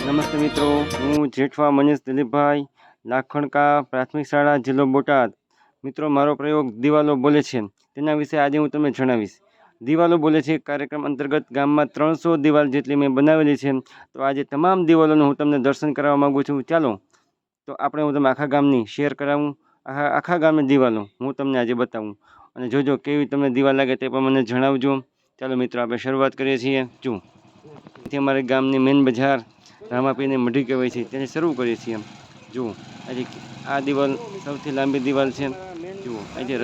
નમસ્તે મિત્રો, હું જેઠવા મનીષ દિલીપભાઈ, લાખણકા પ્રાથમિક શાળા, જિલ્લો બોટાદ. મિત્રો, મારો પ્રયોગ દિવાલો બોલે છે તેના વિશે આજે હું તમને જણાવીશ. દિવાલો બોલે છે કાર્યક્રમ અંતર્ગત ગામમાં 300 દિવાલ જેટલી મેં બનાવેલી છે. તો આજે તમામ દિવાલોનું હું તમને દર્શન કરાવવા માગું છું. ચાલો તો હું તમને આખા ગામની શેર કરાવું. આખા ગામની દિવાલો હું તમને આજે બતાવું અને જોજો કેવી તમને દિવાલ લાગે તે પણ મને જણાવજો. ચાલો મિત્રો, આપણે શરૂઆત કરીએ છીએ. જો અમારે ગામની મેન બજાર રામાપીરની મઢી કહેવાય છે, તેને શરૂ કરીએ છીએ. જુઓ, આજે આ દિવાલ સૌથી લાંબી દિવાલ છે. જુઓ, આજે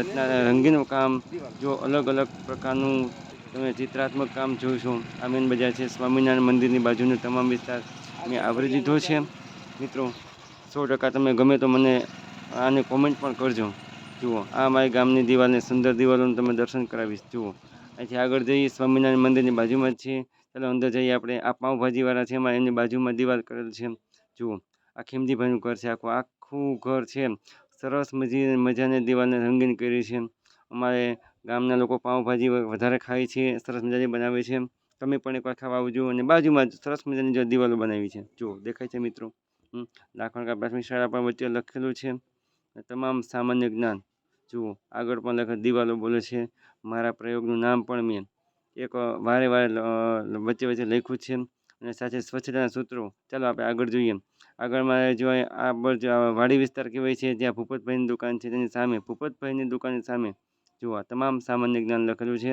રંગીનું કામ, જો અલગ અલગ પ્રકારનું તમે ચિત્રાત્મક કામ જોઈશો. આ મેન બજાર છે. સ્વામિનારાયણ મંદિરની બાજુનો તમામ વિસ્તાર મેં આવરી દીધો છે. મિત્રો, 100% તમે ગમે તો મને આને કોમેન્ટ પણ કરજો. જુઓ, આ અમારી ગામની દિવાલને સુંદર દિવાલોનું તમે દર્શન કરાવીશ. જુઓ, અહીંથી આગળ જઈએ, સ્વામિનારાયણ મંદિરની બાજુમાં જ છે. ચાલો અંદર જઈએ આપણે. આ પાઉંભાજીવાળા છે, એમાં એમની બાજુમાં દિવાલ કરેલ છે. જુઓ, આ ખીમજીભાઈનું ઘર છે. આખું ઘર છે. સરસ મજાની દિવાલને રંગીન કરી છે. અમારે ગામના લોકો પાઉંભાજી વધારે ખાય છે, સરસ મજાની બનાવે છે. તમે પણ એકવાર ખાવા આવજો. અને બાજુમાં સરસ મજાની જો દિવાલો બનાવી છે. જુઓ, દેખાય છે મિત્રો. લાખણકા પ્રાથમિક શાળા પણ વચ્ચે લખેલું છે. તમામ સામાન્ય જ્ઞાન. જુઓ, આગળ પણ દિવાલો બોલે છે. મારા પ્રયોગનું નામ પણ મેં એક વારે વચ્ચે લખ્યું છે. અને સાથે સ્વચ્છતાના સૂત્રો. ચાલો આપણે આગળ જોઈએ. આગળમાં જોઈએ આ વાડી વિસ્તાર કહેવાય છે, જ્યાં ભૂપતભાઈની દુકાન છે. તેની સામે ભૂપતભાઈની દુકાનની સામે જુઓ, તમામ સામાન્ય જ્ઞાન લખેલું છે.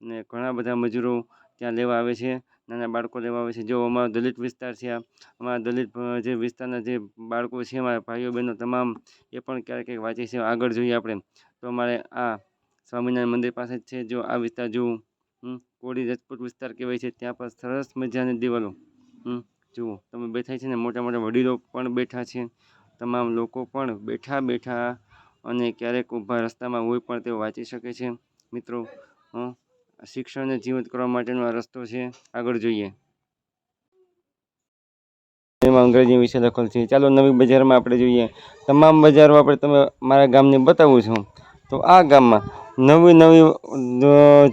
અને ઘણા બધા મજૂરો ત્યાં લેવા આવે છે, નાના બાળકો લેવા આવે છે. જો અમારો દલિત વિસ્તાર છે, અમારા દલિત જે વિસ્તારના જે બાળકો છે, અમારા ભાઈઓ બહેનો તમામ, એ પણ ક્યારેક વાંચે છે. આગળ જોઈએ આપણે તો અમારે આ સ્વામિનારાયણ મંદિર પાસે જ છે. જો આ વિસ્તાર જુઓ, કોળી રાજપૂત વિસ્તાર કહેવાય છે, ત્યાં પણ સરસ મજાની દિવાલો. જુઓ, તમે બેઠા છે ને, મોટા મોટા વડીલો પણ બેઠા છે. તમામ લોકો પણ બેઠા અને ક્યારેક ઊભા રસ્તામાં હોય પણ તેઓ વાંચી શકે છે. મિત્રો, શિક્ષણને જીવંત કરવા માટેનો આ રસ્તો છે. આગળ જોઈએ. એમાં અંગ્રેજી વિશે લખેલ છે. ચાલો નવી બજારમાં આપણે જોઈએ. તમામ બજારો આપણે તમે મારા ગામની બતાવું છું. તો આ ગામમાં નવી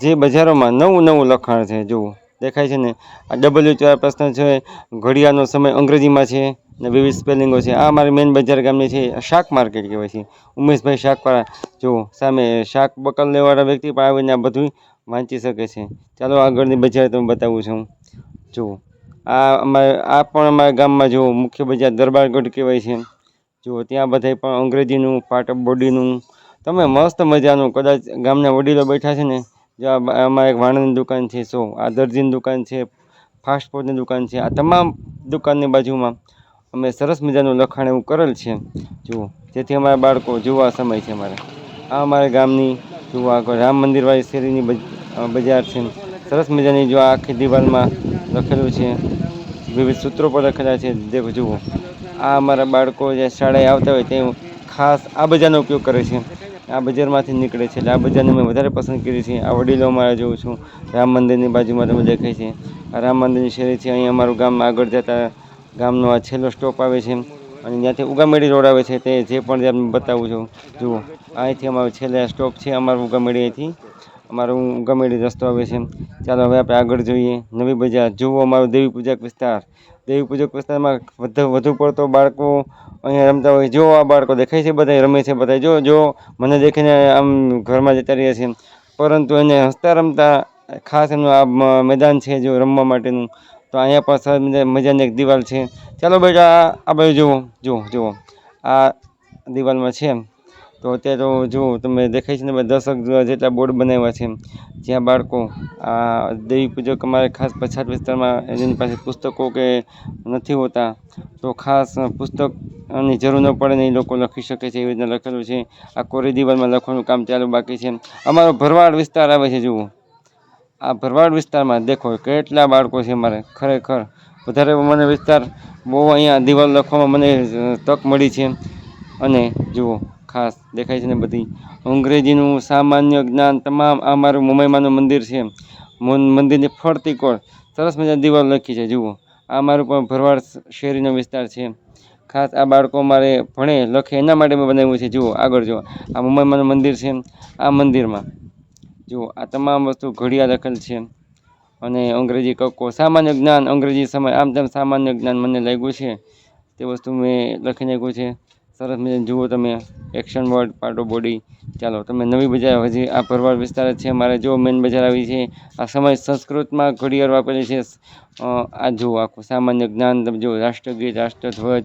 જે બજારોમાં નવું લખાણ છે. જુઓ, દેખાય છે ને. આ W4 પ્રશ્ન છે. ઘડિયાળનો સમય અંગ્રેજીમાં છે ને વિવિધ સ્પેલિંગો છે. આ મારી મેન બજાર ગામની છે. શાક માર્કેટ કહેવાય છે. ઉમેશભાઈ શાકવાળા. જુઓ, સામે શાક બકલવાળા વ્યક્તિ પણ આવીને આ બધું વાંચી શકે છે. ચાલો આગળની બજાર તમે બતાવું છું. જુઓ, આ પણ અમારા ગામમાં જુઓ, મુખ્ય બજાર દરબારગઢ કહેવાય છે. જુઓ, ત્યાં બધાય પણ અંગ્રેજીનું પાટપ બોડીનું તમે મસ્ત મજાનું, કદાચ ગામના વડીલો બેઠા છે ને. જો અમારે એક વાણંદની દુકાન છે. આ દરજીની દુકાન છે, ફાસ્ટ ફૂડની દુકાન છે. આ તમામ દુકાનની બાજુમાં અમે સરસ મજાનું લખાણ એવું કરેલ છે. જુઓ, જેથી અમારા બાળકો જોવા સમય છે. આ અમારા ગામની જુઓ, આગળ રામ મંદિરવાળી શેરીની બજાર છે. સરસ મજાની જો આખી દિવાલમાં લખેલું છે. વિવિધ સૂત્રો પર લખેલા છે. જુઓ, આ અમારા બાળકો જે શાળાએ આવતા હોય તે ખાસ આ બજારનો ઉપયોગ કરે છે. આ બજારમાંથી નીકળે છે, એટલે આ બજારને મેં વધારે પસંદ કરી છે. આ વડીલો અમારા જોઉં છું. રામ મંદિરની બાજુમાં તમે દેખાય છે. આ રામ મંદિરની શેરી છે. અહીં અમારું ગામ આગળ જતાં ગામનો આ છેલ્લો સ્ટોપ આવે છે. અને ત્યાંથી ઉગામેડી રોડ આવે છે. તે જે પણ બતાવું છું. જુઓ, અહીંથી અમારો છેલ્લે સ્ટોપ છે. અમારું ઉગામેડી અહીંથી ઉગામેડી રસ્તો આવે છે. ચાલો હવે આપણે આગળ જોઈએ. નવી બજાર. જુઓ, અમારો દેવી પૂજક વિસ્તાર. દેવી પૂજક વિસ્તારમાં વધુ પડતો બાળકો અહીંયા રમતા હોય. જો આ બાળકો દેખાય છે, બધા રમે છે. બધા જો મને દેખીને આમ ઘરમાં જતા રહ્યા છે. પરંતુ એને હસતા રમતા ખાસ એમનું આ મેદાન છે જો રમવા માટેનું. તો અહીંયા પણ સરસ મજાની એક દિવાલ છે. ચાલો બેટા, આ બાજુ જુઓ, આ દિવાલમાં છે. તો અત્યારે તો જુઓ, તમે દેખાય છે ને, 10 જેટલા બોર્ડ બનાવ્યા છે. જ્યાં બાળકો આ દેવી પૂજક અમારે ખાસ પછાત વિસ્તારમાં એની પાસે પુસ્તકો કે નથી હોતા, તો ખાસ પુસ્તકની જરૂર ન પડે ને એ લોકો લખી શકે છે. એવી રીતના લખેલું છે. આ કોરી દિવાલમાં લખવાનું કામ ચાલુ બાકી છે. અમારો ભરવાડ વિસ્તાર આવે છે. જુઓ, આ ભરવાડ વિસ્તારમાં દેખો કેટલા બાળકો છે. મારે ખરેખર વધારે મને વિસ્તાર બહુ અહીંયા દિવાલ લખવામાં મને તક મળી છે. અને જુઓ, ખાસ દેખાય છે ને, બધી અંગ્રેજીનું સામાન્ય જ્ઞાન તમામ. આ મારું મુંબઈમાંનું મંદિર છે. મંદિરની ફરતી કોર સરસ મજાની દિવાલ લખી છે. જુઓ, આ મારું પણ ભરવાડ શેરીનો વિસ્તાર છે. ખાસ આ બાળકો મારે ભણે લખે એના માટે મેં બનાવ્યું છે. જુઓ, આગળ જુઓ, આ મુંબઈમાંનું મંદિર છે. આ મંદિરમાં જુઓ, આ તમામ વસ્તુ ઘડિયાળ લખેલ છે. અને અંગ્રેજી કક્કો સામાન્ય જ્ઞાન અંગ્રેજી સમય આમ તેમ સામાન્ય જ્ઞાન મને લાગ્યું છે તે વસ્તુ મેં લખી નાખ્યું છે. સરસ મજાને જુઓ તમે action word part of body. ચાલો તમે નવી બજાર હજી આ ભરવાડ વિસ્તાર જ છે મારે જો મેન બજાર આવી છે. આ સમય સંસ્કૃતમાં ઘડિયાળ વાપરેલી છે. આ જુઓ આખું સામાન્ય જ્ઞાન તમે જુઓ રાષ્ટ્રગીત રાષ્ટ્રધ્વજ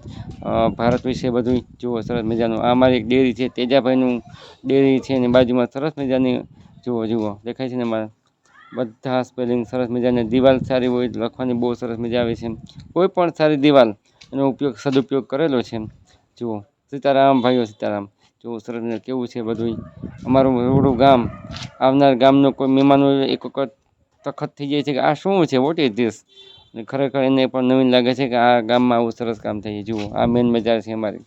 ભારત વિશે બધું જુઓ સરસ મજાનું. આ મારી એક ડેરી છે તેજાભાઈનું ડેરી છે ને બાજુમાં સરસ મજાની જુઓ દેખાય છે ને મારા બધા સ્પેલિંગ સરસ મજાની. દિવાલ સારી હોય લખવાની બહુ સરસ મજા આવે છે. કોઈ પણ સારી દિવાલ એનો સદુપયોગ કરેલો છે. જુઓ સીતારામ ભાઈઓ સીતારામ. જુઓ સરસ કેવું છે બધું. અમારું રૂડું ગામ આવનાર ગામનો કોઈ મહેમાનો એક વખત તખત થઈ જાય છે કે આ શું છે વોટ ઇઝ ધીસ. ખરેખર એને પણ નવીન લાગે છે કે આ ગામમાં આવું સરસ કામ થાય છે. જુઓ આ મેન બજાર છે અમારી.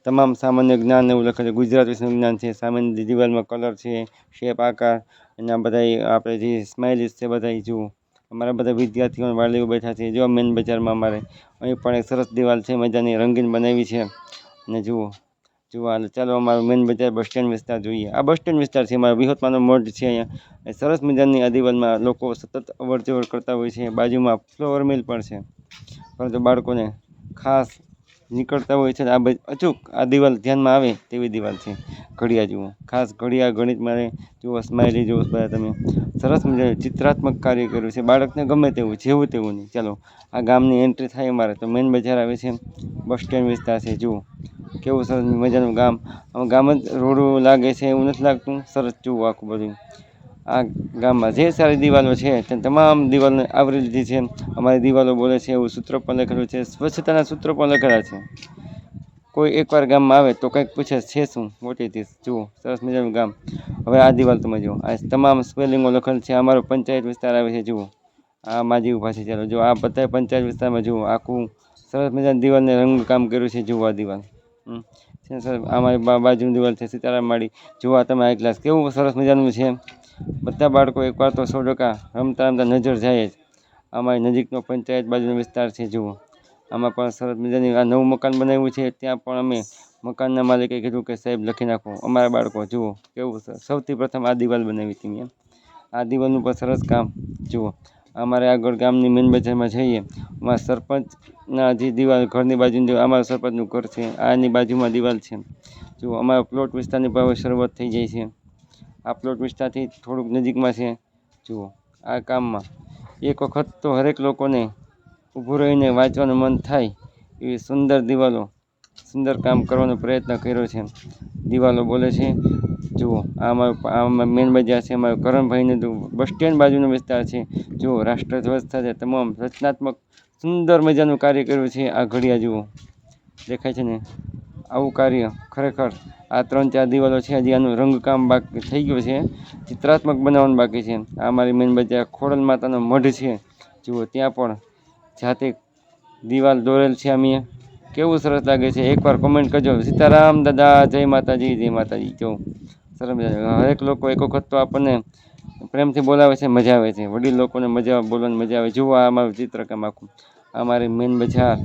તમામ સામાન્ય જ્ઞાન એવું લખે છે. ગુજરાત વિશેનું જ્ઞાન છે. સામાન્ય દિવાલમાં કલર છે શેપ આકાર એના બધા આપણે જે સ્માઇલીસ છે બધા જુઓ. અમારા બધા વિદ્યાર્થીઓ વાલીઓ બેઠા છે. જો મેન બજારમાં અમારે અહીં પણ એક સરસ દિવાલ છે મજાની રંગીન બનાવી છે. અને જુઓ ચાલો અમારું મેન બજાર બસ સ્ટેન્ડ વિસ્તાર જોઈએ. આ બસ સ્ટેન્ડ વિસ્તાર છે અમારો વિહોતમાનો મઢ છે. અહીંયા સરસ મજાની આ દિવાલમાં લોકો સતત અવર જવર કરતા હોય છે. બાજુમાં ફ્લાવર મિલ પણ છે પરંતુ બાળકોને ખાસ નીકળતા હોય છે. આ અચૂક આ દિવાલ ધ્યાનમાં આવે તેવી દિવાલ છે. ઘડિયાળ જુઓ ખાસ ઘડિયાળ ગણિત મારે જુઓ સ્માઇલી જુઓ બધા તમે સરસ મજાનું ચિત્રાત્મક કાર્ય કર્યું છે. બાળકને ગમે તેવું જેવું તેવું નહીં. ચાલો આ ગામની એન્ટ્રી થાય અમારે તો મેન બજાર આવે છે બસ સ્ટેન્ડ વિસ્તાર છે. જુઓ કેવું સરસ મજાનું ગામ. ગામ જ રોડું લાગે છે એવું નથી લાગતું. સરસ જુઓ આખું બધું. આ ગામમાં જે સારી દિવાલો છે તે તમામ દિવાલોને આવરી લીધી છે. અમારી દિવાલો બોલે છે એવું સૂત્ર પણ લખેલું છે. સ્વચ્છતાના સૂત્રો પણ લખેલા છે. કોઈ એકવાર ગામમાં આવે તો કંઈક પૂછે છે શું વોટ ઇઝ ધીસ. જુઓ સરસ મજાનું ગામ. હવે આ દિવાલ તમે જુઓ આ તમામ સ્પેલિંગો લખેલ છે. અમારો પંચાયત વિસ્તાર આવે છે. જુઓ આ માજી ઊભા છે. ચાલો જો આ બધા પંચાયત વિસ્તારમાં જુઓ આખું સરસ મજાની દિવાલને રંગકામ કર્યું છે. જુઓ આ દિવાલ અમારી બાજુની દિવાલ છે સીતારામ માળી. જુઓ તમે આ ક્લાસ કેવું સરસ મજાનું છે. બધા બાળકો એકવાર તો 100% રમતા રમતા નજર જાય જ. અમારી નજીકનો પંચાયત બાજુનો વિસ્તાર છે. જુઓ આમાં પણ સરસ મજાની આ નવું મકાન બનાવ્યું છે. ત્યાં પણ અમે મકાનના માલિકે કીધું કે સાહેબ લખી નાખો. અમારા બાળકો જુઓ કેવું સૌથી પ્રથમ આ દિવાલ બનાવી હતી મેં. આ દિવાલનું પણ સરસ કામ જુઓ. અમારે આગળ ગામની મેન બજારમાં જઈએ અમારા સરપંચના જે દિવાલ ઘરની બાજુની દિવાલ અમારા સરપંચનું ઘર છે. આની બાજુમાં દિવાલ છે. જુઓ અમારા પ્લોટ વિસ્તારની પણ શરૂઆત થઈ જાય છે. આ પ્લોટ વિસ્તારથી થોડુંક નજીકમાં છે. જુઓ આ કામમાં એક વખત તો હરેક લોકોને ઊભું રહીને વાંચવાનું મન થાય એવી સુંદર દિવાલો સુંદર કામ કરવાનો પ્રયત્ન કર્યો છે. દિવાલો બોલે છે. જુઓ આ મેન બજાર છે. અમારું કરણભાઈનું બસ સ્ટેન્ડ બાજુનો વિસ્તાર છે. જુઓ રાષ્ટ્રધ્વજ સાથે તમામ રચનાત્મક સુંદર મજાનું કાર્ય કર્યું છે. આ ઘડિયાળ જુઓ દેખાય છે ને આવું કાર્ય ખરેખર આ 3-4 દિવાલો છે. હજી આનું રંગકામ બાકી થઈ ગયું છે. ચિત્રાત્મક બનાવવાનું બાકી છે. આ મારી મેન બજાર ખોડલ માતાનો મઢ છે. જુઓ ત્યાં પણ જાતે દિવાલ દોરેલ છે. અમે કેવું સરસ લાગે છે. એકવાર કોમેન્ટ કરજો સીતારામ દાદા જય માતાજી જય માતાજી. જો સરસ હરેક લોકો એક વખત તો આપણને પ્રેમથી બોલાવે છે મજા આવે છે. વડીલ લોકોને બોલવાની મજા આવે. જુઓ આ અમારું ચિત્રકામ આખું. આ મારી મેન બજાર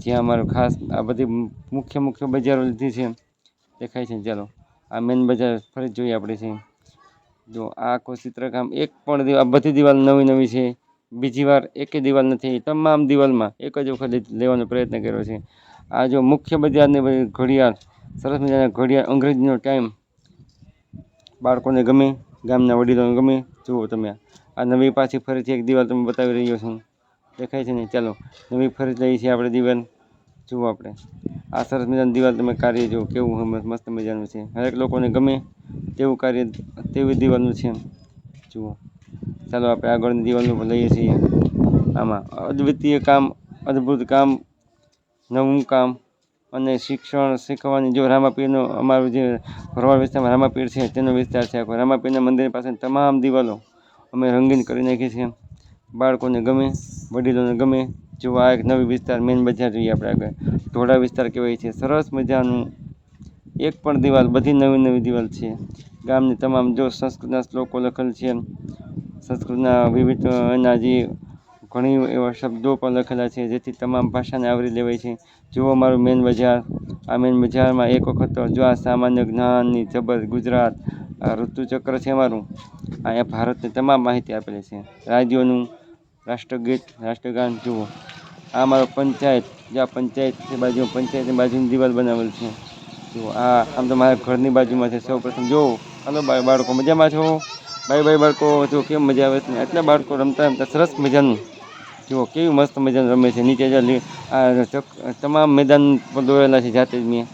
જ્યાં અમારું ખાસ આ બધી મુખ્ય બજારો લીધી છે દેખાય છે. ચાલો આ મેન બજાર ફરી જોઈએ આપણે છે. જો આ આખું ચિત્રકામ એક પણ આ બધી દિવાલ નવી છે. બીજી વાર એકે દિવાલ નથી. તમામ દિવાલમાં એક જ વખત લેવાનો પ્રયત્ન કર્યો છે. આ જો મુખ્ય બજારની બધી ઘડિયાળ સરસ મજાના ઘડિયાળ અંગ્રેજીનો ટાઈમ બાળકોને ગમે ગામના વડીલોને ગમે. જુઓ તમે આ નવી પાછી ફરીથી એક દિવાલ તમે બતાવી રહ્યો છું દેખાય છે ને. ચાલો નવી ફરી લઈ છે આપણે દિવાલ. જુઓ આપણે આ સરસ મજાની દિવાલ તમે કાર્ય જુઓ કેવું મસ્ત મજાનું છે. હરેક લોકોને ગમે તેવું કાર્ય તેવી દિવાલનું છે. જુઓ ચાલો આપણે આગળની દિવાલનું લઈએ છીએ. આમાં અદ્વિતીય કામ અદ્ભુત કામ નવું કામ અને શિક્ષણ શીખવાની જો રામાપીરનો અમારું જે ભરવાડ વિસ્તારમાં રામાપીર છે તેનો વિસ્તાર છે. આખો રામાપીરના મંદિર પાસે તમામ દિવાલો અમે રંગીન કરી નાખી છે. બાળકોને ગમે વડીલોને ગમે. જો આ એક નવી વિસ્તાર મેન બજાર જોઈએ આપણે આગળ ઢોળા વિસ્તાર કહેવાય છે. સરસ મજાનું એક પણ દિવાલ બધી નવી દિવાલ છે. ગામની તમામ જો સંસ્કૃતના શ્લોકો લખેલ છે. સંસ્કૃતના વિવિધ એના જે ઘણી એવા શબ્દો પણ લખેલા છે જેથી તમામ ભાષાને આવરી લેવાય છે. જુઓ અમારું મેન બજાર. આ મેન બજારમાં એક વખત તો જો આ સામાન્ય જ્ઞાનની જબર ગુજરાત આ ઋતુચક્ર છે અમારું. અહીંયા ભારતની તમામ માહિતી આપેલી છે, રાજ્યોનું રાષ્ટ્રગીત, રાષ્ટ્રગાન જુઓ. આ અમારો પંચાયત, જ્યાં પંચાયત છે બાજુ, પંચાયતની બાજુની દિવાલ બનાવેલ છે જુઓ. આ આમ તો મારા ઘરની બાજુમાં છે. સૌ પ્રથમ જુઓ, હાલો બાળકો મજામાં છો? બાય બાય બાળકો. જો કેમ મજા આવે છે ને, એટલા બાળકો રમતા રમતા સરસ મજાનું જુઓ કેવી મસ્ત મજાનું રમે છે. નીચે તમામ મેદાન પર દોરેલા છે જાતે જ મેં.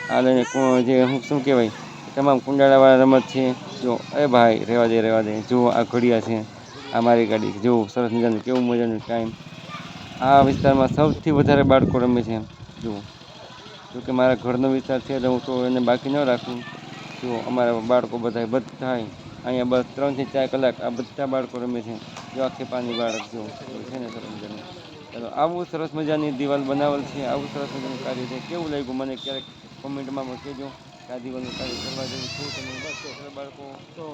આ લઈને જે શું કહેવાય, તમામ કુંડાળાવાળા રમત છે જો. એ ભાઈ રહેવા દે જુઓ. આ ઘડિયા છે, આ મારી ગાડી જુઓ. સરસ મજાનું કેવું મજાનું ટાઈમ. આ વિસ્તારમાં સૌથી વધારે બાળકો રમે છે જુઓ. જોકે મારા ઘરનો વિસ્તાર છે એટલે હું તો એને બાકી ન રાખું. જુઓ અમારા બાળકો બધાય અહીંયા બસ 3 થી 4 કલાક આ બધા બાળકો રમે છે. જો આ ખેપાની બાળક જો છે ને સરસ મજાનું. ચાલો, આવું સરસ મજાની દિવાલ બનાવેલ છે, આવું સરસ મજાનું કાર્ય છે. કેવું લાગ્યું મને ક્યારેક કોમેન્ટમાં કહેજો કે આ દિવાલનું કાર્ય કરવા જેવું છે કે નહીં. બસ બાળકો તો